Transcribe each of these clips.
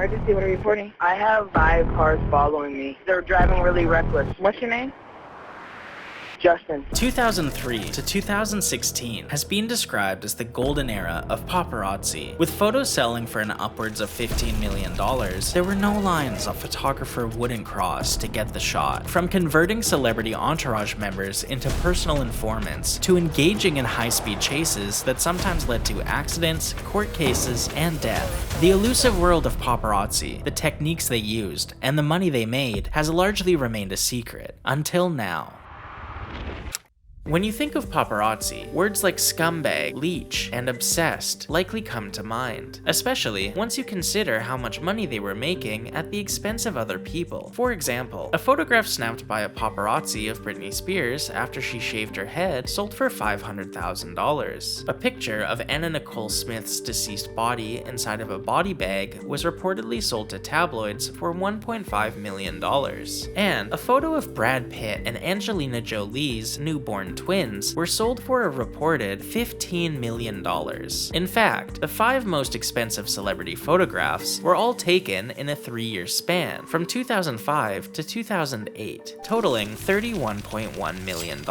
emergency. What are you reporting? I have 5 cars following me. They're driving really reckless. What's your name? Justin. 2003 to 2016 has been described as the golden era of paparazzi. With photos selling for an upwards of $15 million, there were no lines a photographer wouldn't cross to get the shot. From converting celebrity entourage members into personal informants, to engaging in high-speed chases that sometimes led to accidents, court cases, and death. The elusive world of paparazzi, the techniques they used, and the money they made has largely remained a secret, until now. When you think of paparazzi, words like scumbag, leech, and obsessed likely come to mind, especially once you consider how much money they were making at the expense of other people. For example, a photograph snapped by a paparazzi of Britney Spears after she shaved her head sold for $500,000. A picture of Anna Nicole Smith's deceased body inside of a body bag was reportedly sold to tabloids for $1.5 million. And a photo of Brad Pitt and Angelina Jolie's newborn twins were sold for a reported $15 million. In fact, the 5 most expensive celebrity photographs were all taken in a 3-year span, from 2005 to 2008, totaling $31.1 million.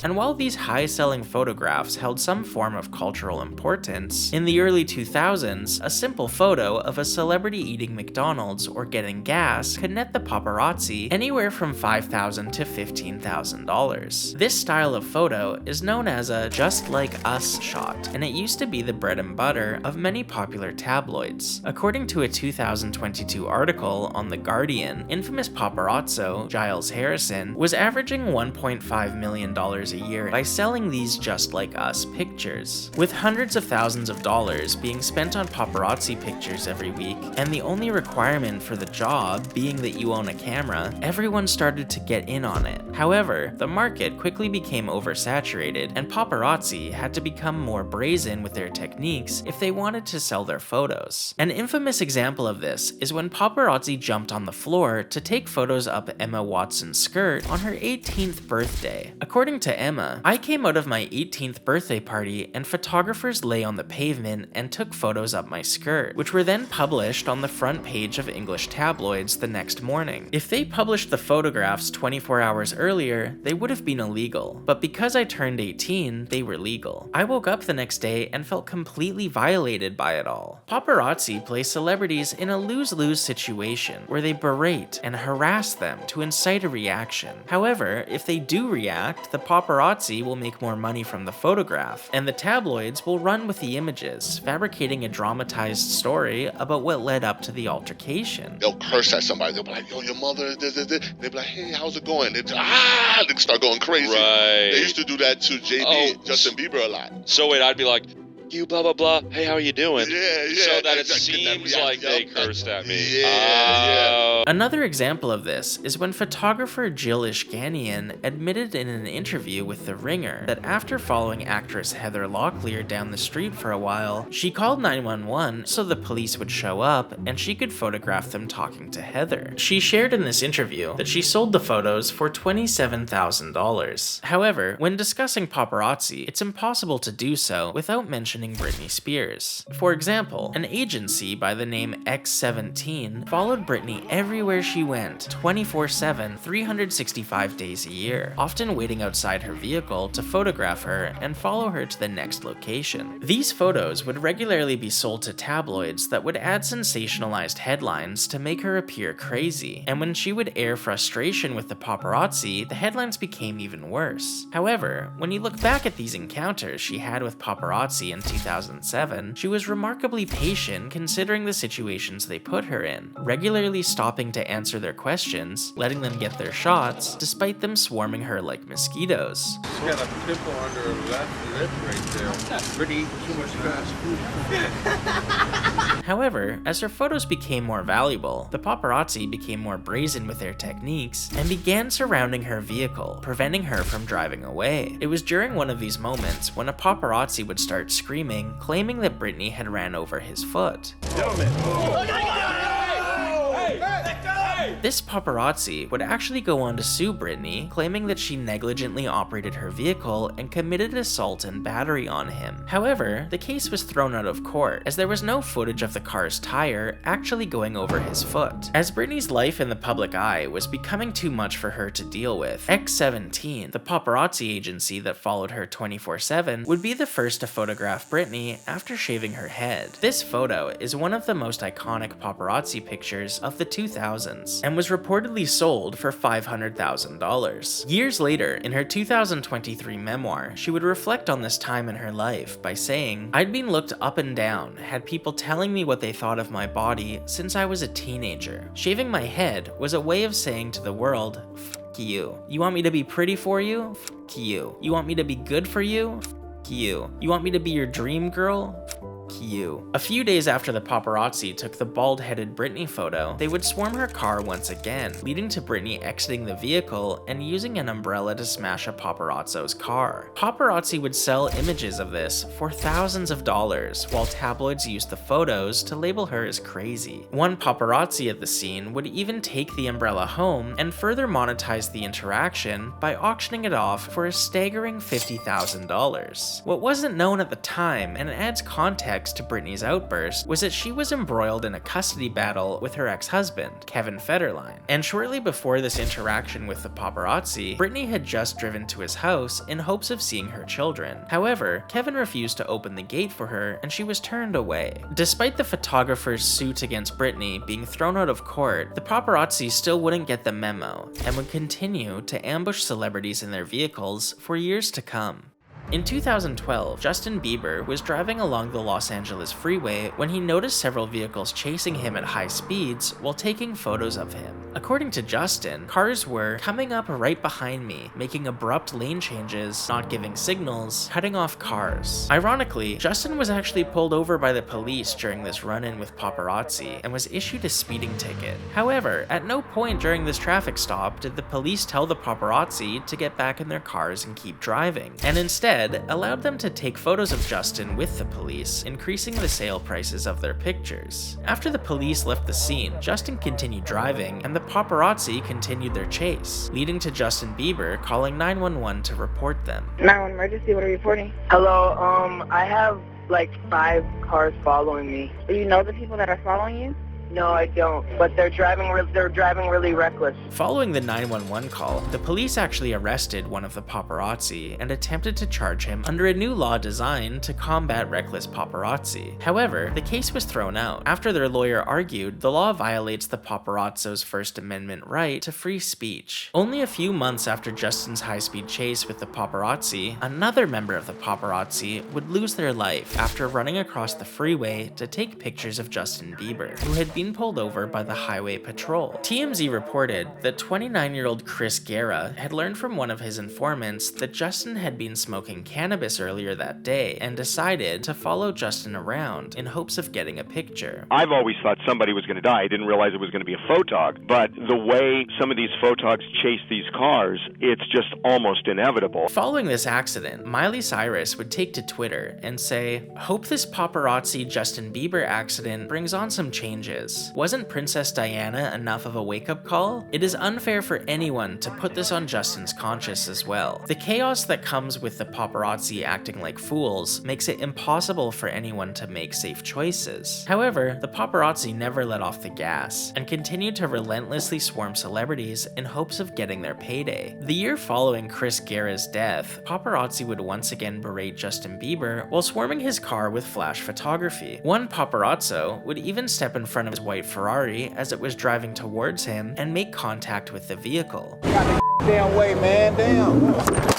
And while these high-selling photographs held some form of cultural importance, in the early 2000s, a simple photo of a celebrity eating McDonald's or getting gas could net the paparazzi anywhere from $5,000 to $15,000. This style of photo is known as a just like us shot, and it used to be the bread and butter of many popular tabloids. According to a 2022 article on The Guardian, infamous paparazzo Giles Harrison was averaging $1.5 million a year by selling these just like us pictures. With hundreds of thousands of dollars being spent on paparazzi pictures every week, and the only requirement for the job being that you own a camera, everyone started to get in on it. However, the market quickly became oversaturated, and paparazzi had to become more brazen with their techniques if they wanted to sell their photos. An infamous example of this is when paparazzi jumped on the floor to take photos up Emma Watson's skirt on her 18th birthday. According to Emma, "I came out of my 18th birthday party and photographers lay on the pavement and took photos up my skirt, which were then published on the front page of English tabloids the next morning. If they published the photographs 24 hours earlier, they would have been illegal, but because I turned 18, they were legal. I woke up the next day and felt completely violated by it all." Paparazzi place celebrities in a lose-lose situation where they berate and harass them to incite a reaction. However, if they do react, the paparazzi will make more money from the photograph, and the tabloids will run with the images, fabricating a dramatized story about what led up to the altercation. They'll curse at somebody. They'll be like, "Yo, your mother," they'll be like, "Hey, how's it going?" They start going crazy. Right. They used to do that to Justin Bieber a lot. So wait, I'd be like, "You blah blah blah. Hey, how are you doing?" Yeah. So that it exactly. seems like they cursed at me. Yeah. Another example of this is when photographer Jill Ishganian admitted in an interview with The Ringer that after following actress Heather Locklear down the street for a while, she called 911 so the police would show up and she could photograph them talking to Heather. She shared in this interview that she sold the photos for $27,000. However, when discussing paparazzi, it's impossible to do so without mentioning Britney Spears. For example, an agency by the name X17 followed Britney everywhere she went, 24/7, 365 days a year, often waiting outside her vehicle to photograph her and follow her to the next location. These photos would regularly be sold to tabloids that would add sensationalized headlines to make her appear crazy, and when she would air frustration with the paparazzi, the headlines became even worse. However, when you look back at these encounters she had with paparazzi in 2007, she was remarkably patient considering the situations they put her in, regularly stopping to answer their questions, letting them get their shots, despite them swarming her like mosquitoes. She's got a pimple under her left lip right there. That's pretty too much fast food. However, as her photos became more valuable, the paparazzi became more brazen with their techniques and began surrounding her vehicle, preventing her from driving away. It was during one of these moments when a paparazzi would start screaming, claiming that Britney had ran over his foot. Gentlemen. This paparazzi would actually go on to sue Britney, claiming that she negligently operated her vehicle and committed assault and battery on him. However, the case was thrown out of court, as there was no footage of the car's tire actually going over his foot. As Britney's life in the public eye was becoming too much for her to deal with, X17, the paparazzi agency that followed her 24/7, would be the first to photograph Britney after shaving her head. This photo is one of the most iconic paparazzi pictures of the 2000s, and was reportedly sold for $500,000. Years later, in her 2023 memoir, she would reflect on this time in her life by saying, "I'd been looked up and down, had people telling me what they thought of my body since I was a teenager. Shaving my head was a way of saying to the world, f you. You want me to be pretty for you? F you. You want me to be good for you? F you. You want me to be your dream girl? F you." A few days after the paparazzi took the bald-headed Britney photo, they would swarm her car once again, leading to Britney exiting the vehicle and using an umbrella to smash a paparazzo's car. Paparazzi would sell images of this for thousands of dollars, while tabloids used the photos to label her as crazy. One paparazzi at the scene would even take the umbrella home and further monetize the interaction by auctioning it off for a staggering $50,000. What wasn't known at the time, and adds context to Britney's outburst, was that she was embroiled in a custody battle with her ex-husband, Kevin Federline. And shortly before this interaction with the paparazzi, Britney had just driven to his house in hopes of seeing her children. However, Kevin refused to open the gate for her, and she was turned away. Despite the photographer's suit against Britney being thrown out of court, the paparazzi still wouldn't get the memo, and would continue to ambush celebrities in their vehicles for years to come. In 2012, Justin Bieber was driving along the Los Angeles freeway when he noticed several vehicles chasing him at high speeds while taking photos of him. According to Justin, cars were coming up right behind me, making abrupt lane changes, not giving signals, cutting off cars. Ironically, Justin was actually pulled over by the police during this run-in with paparazzi and was issued a speeding ticket. However, at no point during this traffic stop did the police tell the paparazzi to get back in their cars and keep driving, and instead allowed them to take photos of Justin with the police, increasing the sale prices of their pictures. After the police left the scene, Justin continued driving, and the paparazzi continued their chase, leading to Justin Bieber calling 911 to report them. 911 emergency, what are you reporting? Hello, I have like 5 cars following me. Do you know the people that are following you? No, I don't, but they're driving really reckless. Following the 911 call, the police actually arrested one of the paparazzi and attempted to charge him under a new law designed to combat reckless paparazzi. However, the case was thrown out after their lawyer argued the law violates the paparazzo's First Amendment right to free speech. Only a few months after Justin's high-speed chase with the paparazzi, another member of the paparazzi would lose their life after running across the freeway to take pictures of Justin Bieber, who had been pulled over by the highway patrol. TMZ reported that 29-year-old Chris Guerra had learned from one of his informants that Justin had been smoking cannabis earlier that day and decided to follow Justin around in hopes of getting a picture. I've always thought somebody was going to die. I didn't realize it was going to be a photog, but the way some of these photogs chase these cars, it's just almost inevitable. Following this accident, Miley Cyrus would take to Twitter and say, "Hope this paparazzi Justin Bieber accident brings on some changes. Wasn't Princess Diana enough of a wake-up call? It is unfair for anyone to put this on Justin's conscience as well. The chaos that comes with the paparazzi acting like fools makes it impossible for anyone to make safe choices." However, the paparazzi never let off the gas and continued to relentlessly swarm celebrities in hopes of getting their payday. The year following Chris Guerra's death, paparazzi would once again berate Justin Bieber while swarming his car with flash photography. One paparazzo would even step in front of his white Ferrari as it was driving towards him and make contact with the vehicle. Damn way, man, damn.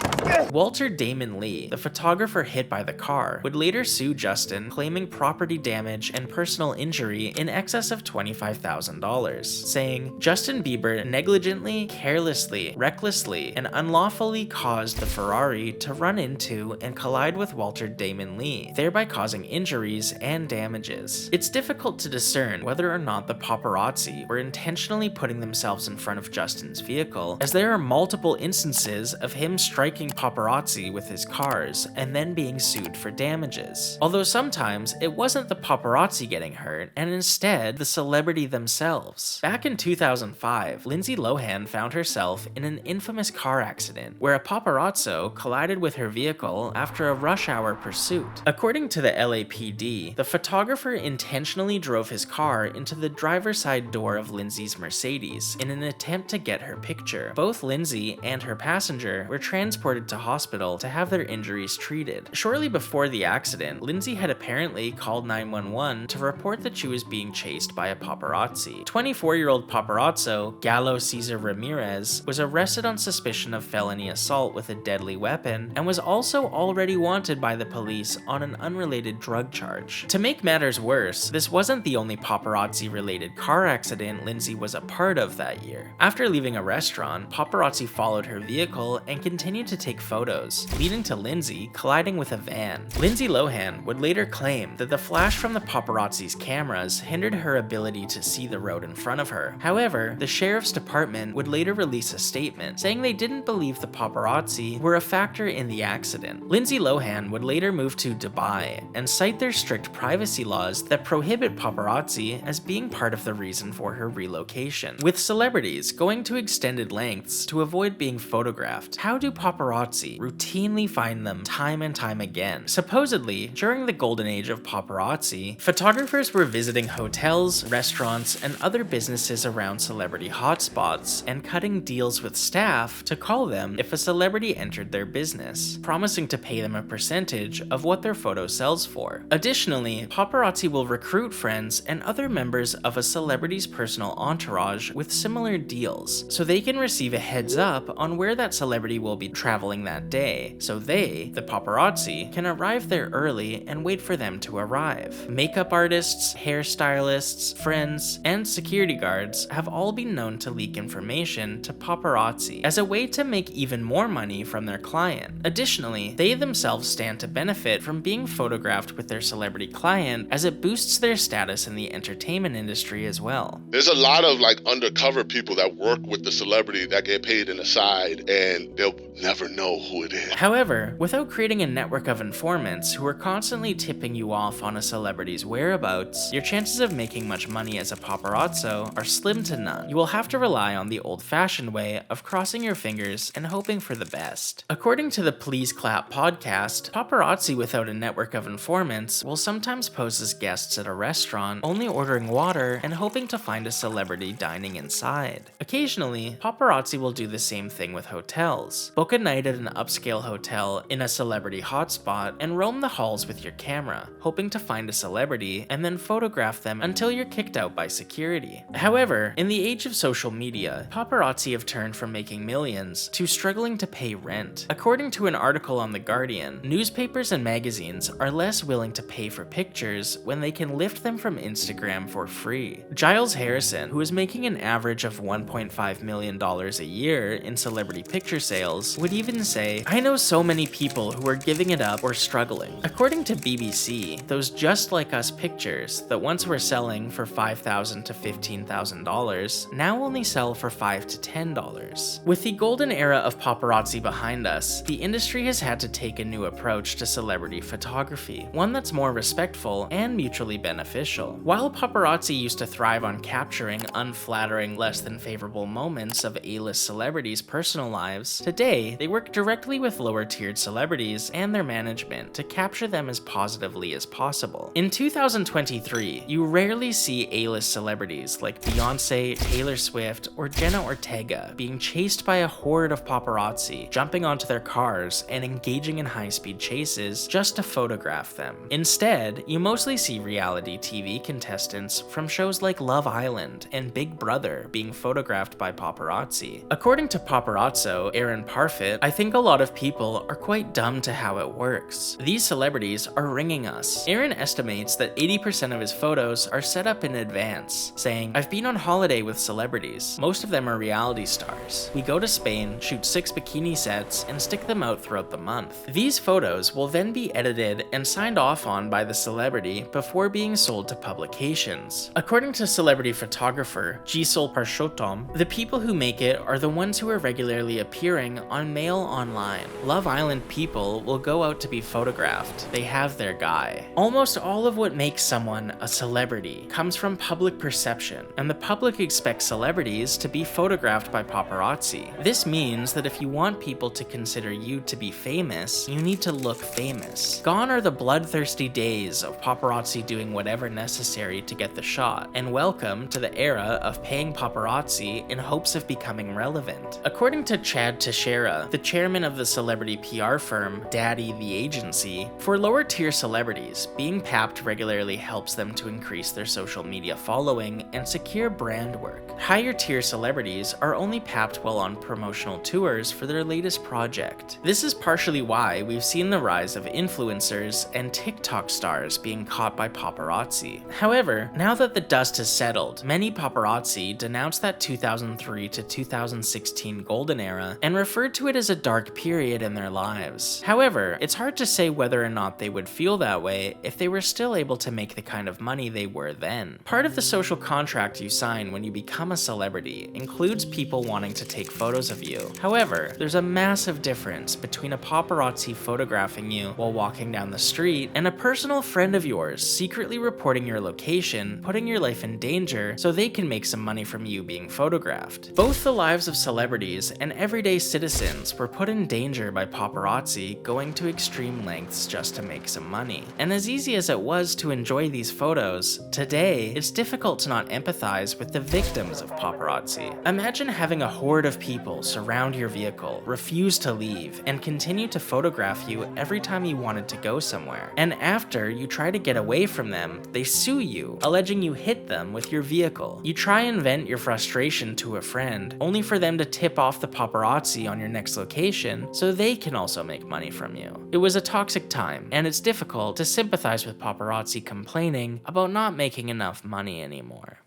Walter Damon Lee, the photographer hit by the car, would later sue Justin, claiming property damage and personal injury in excess of $25,000, saying, "Justin Bieber negligently, carelessly, recklessly, and unlawfully caused the Ferrari to run into and collide with Walter Damon Lee, thereby causing injuries and damages." It's difficult to discern whether or not the paparazzi were intentionally putting themselves in front of Justin's vehicle, as there are multiple instances of him striking paparazzi with his cars and then being sued for damages. Although sometimes it wasn't the paparazzi getting hurt, and instead the celebrity themselves. Back in 2005, Lindsay Lohan found herself in an infamous car accident where a paparazzo collided with her vehicle after a rush hour pursuit. According to the LAPD, the photographer intentionally drove his car into the driver's side door of Lindsay's Mercedes in an attempt to get her picture. Both Lindsay and her passenger were transported to hospital to have their injuries treated. Shortly before the accident, Lindsay had apparently called 911 to report that she was being chased by a paparazzi. 24-year-old paparazzo Gallo Cesar Ramirez was arrested on suspicion of felony assault with a deadly weapon and was also already wanted by the police on an unrelated drug charge. To make matters worse, this wasn't the only paparazzi-related car accident Lindsay was a part of that year. After leaving a restaurant, paparazzi followed her vehicle and continued to take photos, leading to Lindsay colliding with a van. Lindsay Lohan would later claim that the flash from the paparazzi's cameras hindered her ability to see the road in front of her. However, the sheriff's department would later release a statement saying they didn't believe the paparazzi were a factor in the accident. Lindsay Lohan would later move to Dubai and cite their strict privacy laws that prohibit paparazzi as being part of the reason for her relocation. With celebrities going to extended lengths to avoid being photographed, how do paparazzi routinely find them time and time again? Supposedly, during the golden age of paparazzi, photographers were visiting hotels, restaurants, and other businesses around celebrity hotspots and cutting deals with staff to call them if a celebrity entered their business, promising to pay them a percentage of what their photo sells for. Additionally, paparazzi will recruit friends and other members of a celebrity's personal entourage with similar deals, so they can receive a heads up on where that celebrity will be traveling that day, so they, the paparazzi, can arrive there early and wait for them to arrive. Makeup artists, hairstylists, friends, and security guards have all been known to leak information to paparazzi as a way to make even more money from their client. Additionally, they themselves stand to benefit from being photographed with their celebrity client, as it boosts their status in the entertainment industry as well. There's a lot of like undercover people that work with the celebrity that get paid in the side, and they'll never know who it is. However, without creating a network of informants who are constantly tipping you off on a celebrity's whereabouts, your chances of making much money as a paparazzo are slim to none. You will have to rely on the old-fashioned way of crossing your fingers and hoping for the best. According to the Please Clap podcast, paparazzi without a network of informants will sometimes pose as guests at a restaurant, only ordering water and hoping to find a celebrity dining inside. Occasionally, paparazzi will do the same thing with hotels. Book a night at an upscale hotel in a celebrity hotspot and roam the halls with your camera, hoping to find a celebrity and then photograph them until you're kicked out by security. However, in the age of social media, paparazzi have turned from making millions to struggling to pay rent. According to an article on The Guardian, newspapers and magazines are less willing to pay for pictures when they can lift them from Instagram for free. Giles Harrison, who is making an average of $1.5 million a year in celebrity picture sales, would even say, "I know so many people who are giving it up or struggling." According to BBC, those just like us pictures that once were selling for $5,000 to $15,000 now only sell for $5 to $10. With the golden era of paparazzi behind us, the industry has had to take a new approach to celebrity photography, one that's more respectful and mutually beneficial. While paparazzi used to thrive on capturing unflattering, less than favorable moments of A-list celebrities' personal lives, today they work directly with lower-tiered celebrities and their management to capture them as positively as possible. In 2023, you rarely see A-list celebrities like Beyonce, Taylor Swift, or Jenna Ortega being chased by a horde of paparazzi, jumping onto their cars and engaging in high-speed chases just to photograph them. Instead, you mostly see reality TV contestants from shows like Love Island and Big Brother being photographed by paparazzi. According to paparazzo Aaron Parfit, "I think a lot of people are quite dumb to how it works. These celebrities are ringing us." Aaron estimates that 80% of his photos are set up in advance, saying, "I've been on holiday with celebrities. Most of them are reality stars. We go to Spain, shoot 6 bikini sets, and stick them out throughout the month. These photos will then be edited and signed off on by the celebrity before being sold to publications." According to celebrity photographer Giselle Parchotom, the people who make it are the ones who are regularly appearing on male online. Love Island people will go out to be photographed. They have their guy. Almost all of what makes someone a celebrity comes from public perception, and the public expects celebrities to be photographed by paparazzi. This means that if you want people to consider you to be famous, you need to look famous. Gone are the bloodthirsty days of paparazzi doing whatever necessary to get the shot, and welcome to the era of paying paparazzi in hopes of becoming relevant. According to Chad Teixeira, the chairman of the celebrity PR firm Daddy the Agency, for lower tier celebrities, being papped regularly helps them to increase their social media following and secure brand work. Higher tier celebrities are only papped while on promotional tours for their latest project. This is partially why we've seen the rise of influencers and TikTok stars being caught by paparazzi. However, now that the dust has settled, many paparazzi denounced that 2003 to 2016 golden era and referred to it as a dark period in their lives. However, it's hard to say whether or not they would feel that way if they were still able to make the kind of money they were then. Part of the social contract you sign when you become a celebrity includes people wanting to take photos of you. However, there's a massive difference between a paparazzi photographing you while walking down the street and a personal friend of yours secretly reporting your location, putting your life in danger so they can make some money from you being photographed. Both the lives of celebrities and everyday citizens were put in danger by paparazzi going to extreme lengths just to make some money. And as easy as it was to enjoy these photos, today it's difficult to not empathize with the victims of paparazzi. Imagine having a horde of people surround your vehicle, refuse to leave, and continue to photograph you every time you wanted to go somewhere. And after you try to get away from them, they sue you, alleging you hit them with your vehicle. You try and vent your frustration to a friend, only for them to tip off the paparazzi on your next location so they can also make money from you. It was a toxic time, and it's difficult to sympathize with paparazzi complaining about not making enough money anymore.